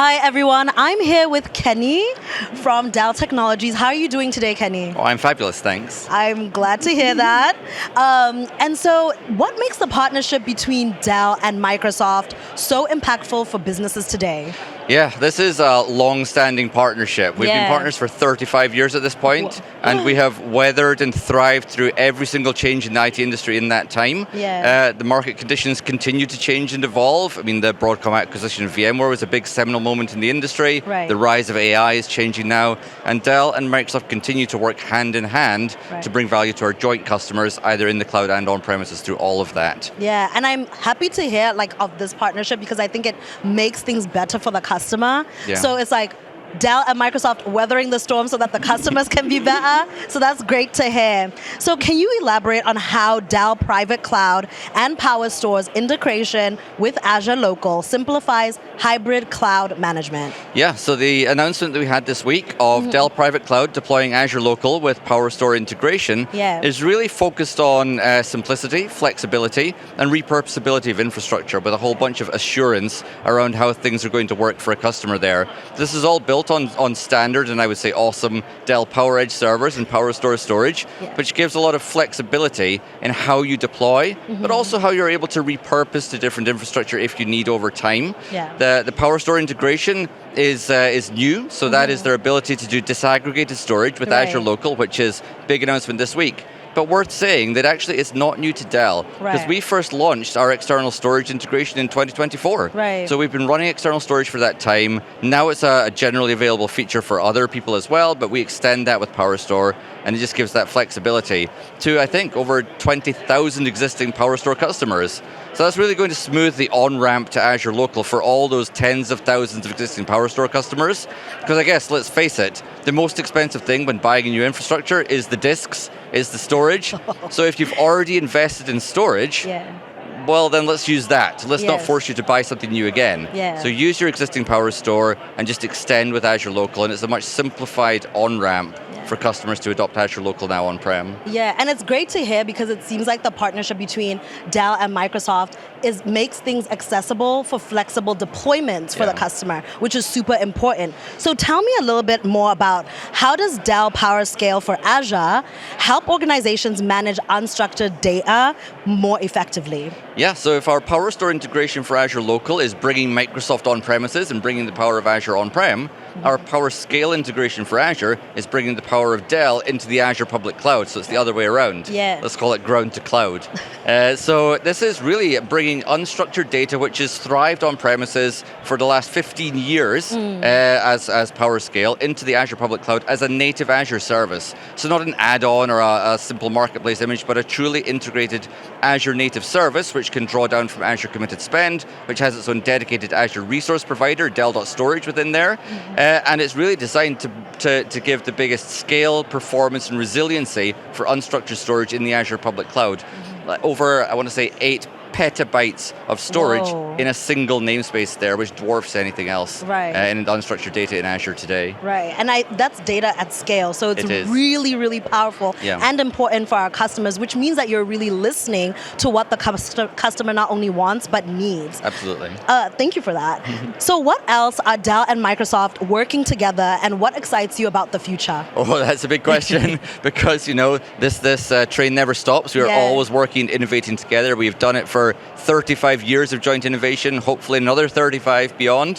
Hi, everyone. I'm here with Kenny from Dell Technologies. How are you doing today, Kenny? Oh, I'm fabulous, thanks. I'm glad to hear that. And so what makes the partnership between Dell and Microsoft so impactful for businesses today? Yeah, this is a long-standing partnership. We've been partners for 35 years at this point, and we have weathered and thrived through every single change in the IT industry in that time. The market conditions continue to change and evolve. I mean, the Broadcom acquisition of VMware was a big seminal moment in the industry. The rise of AI is changing now, and Dell and Microsoft continue to work hand in hand to bring value to our joint customers, either in the cloud and on-premises through all of that. Yeah, and I'm happy to hear of this partnership because I think it makes things better for the customer. So it's like Dell and Microsoft weathering the storm so that the customers can be better. So that's great to hear. So can you elaborate on how Dell Private Cloud and PowerStore's integration with Azure Local simplifies hybrid cloud management? Yeah, so the announcement that we had this week of Dell Private Cloud deploying Azure Local with PowerStore integration is really focused on simplicity, flexibility, and repurposability of infrastructure with a whole bunch of assurance around how things are going to work for a customer there. This is all built on standard and I would say awesome Dell PowerEdge servers and PowerStore storage, which gives a lot of flexibility in how you deploy, but also how you're able to repurpose to different infrastructure if you need over time. The PowerStore integration is new, so that is their ability to do disaggregated storage with Azure Local, which is a big announcement this week. But worth saying that actually it's not new to Dell, because we first launched our external storage integration in 2024. So we've been running external storage for that time. Now it's a generally available feature for other people as well, but we extend that with PowerStore, and it just gives that flexibility to, I think, over 20,000 existing PowerStore customers. So that's really going to smooth the on-ramp to Azure Local for all those tens of thousands of existing PowerStore customers. Because I guess, let's face it, the most expensive thing when buying a new infrastructure is the disks, is the storage. So if you've already invested in storage, well, then let's use that. Let's not force you to buy something new again. So use your existing PowerStore and just extend with Azure Local, and it's a much simplified on-ramp for customers to adopt Azure Local now on-prem. Yeah, and it's great to hear because it seems like the partnership between Dell and Microsoft makes things accessible for flexible deployments for the customer, which is super important. So tell me a little bit more about how does Dell PowerScale for Azure help organizations manage unstructured data more effectively? Yeah, so if our PowerStore integration for Azure Local is bringing Microsoft on-premises and bringing the power of Azure on-prem, our PowerScale integration for Azure is bringing the power of Dell into the Azure public cloud, so it's the other way around. Let's call it ground to cloud. So this is really bringing unstructured data which has thrived on premises for the last 15 years as PowerScale into the Azure public cloud as a native Azure service. So not an add-on or a simple marketplace image, but a truly integrated Azure native service which can draw down from Azure committed spend, which has its own dedicated Azure resource provider, Dell.Storage within there. And it's really designed to give the biggest scale, performance, and resiliency for unstructured storage in the Azure public cloud. Over, I want to say, 8 petabytes of storage in a single namespace there, which dwarfs anything else in unstructured data in Azure today. And that's data at scale, so it's really, really powerful and important for our customers, which means that you're really listening to what the customer not only wants, but needs. Absolutely. Thank you for that. So what else are Dell and Microsoft working together, and what excites you about the future? Oh, that's a big question, because, you know, this train never stops. We are always working, innovating together. We've done it for 35 years of joint innovation, hopefully another 35 beyond.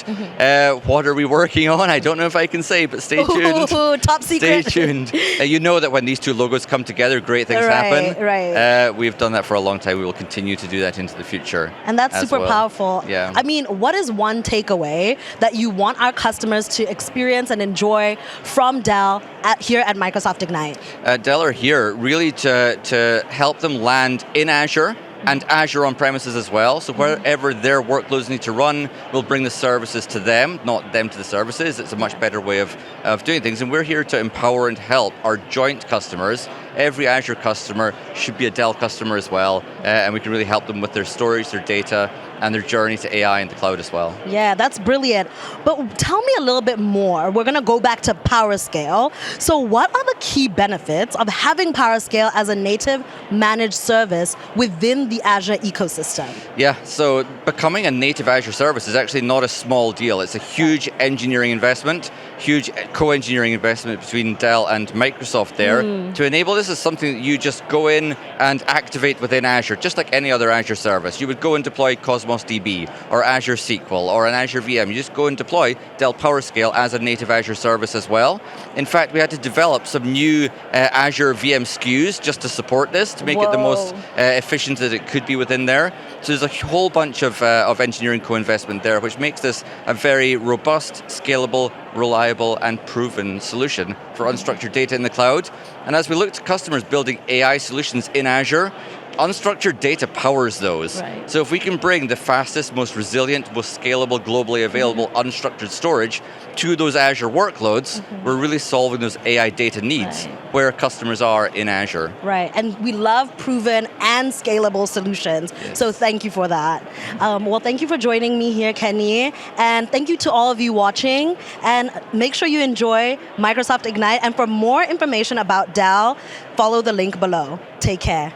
What are we working on? I don't know if I can say, but stay tuned. Top secret. Stay tuned. You know that when these two logos come together, great things happen. We've done that for a long time. We will continue to do that into the future. And that's super powerful. Yeah. I mean, what is one takeaway that you want our customers to experience and enjoy from Dell here at Microsoft Ignite? Dell are here really to help them land in Azure, and Azure on-premises as well. So wherever their workloads need to run, we'll bring the services to them, not them to the services. It's a much better way of doing things. And we're here to empower and help our joint customers. Every Azure customer should be a Dell customer as well. and we can really help them with their storage, their data, and their journey to AI in the cloud as well. Yeah, that's brilliant. But tell me a little bit more. We're going to go back to PowerScale. So what are the key benefits of having PowerScale as a native managed service within the Azure ecosystem? Yeah, so becoming a native Azure service is actually not a small deal. It's a huge engineering investment, huge co-engineering investment between Dell and Microsoft there. To enable this is something that you just go in and activate within Azure, just like any other Azure service. You would go and deploy Cosmos DB or Azure SQL or an Azure VM. You just go and deploy Dell PowerScale as a native Azure service as well. In fact, we had to develop some new Azure VM SKUs just to support this, to make it the most efficient that it could be within there. So there's a whole bunch of engineering co-investment there, which makes this a very robust, scalable, reliable, and proven solution for unstructured data in the cloud. And as we look to customers building AI solutions in Azure, unstructured data powers those. Right. So if we can bring the fastest, most resilient, most scalable, globally available unstructured storage to those Azure workloads, we're really solving those AI data needs where customers are in Azure. Right, and we love proven and scalable solutions. So thank you for that. Well, thank you for joining me here, Kenny. And thank you to all of you watching. And make sure you enjoy Microsoft Ignite. And for more information about Dell, follow the link below. Take care.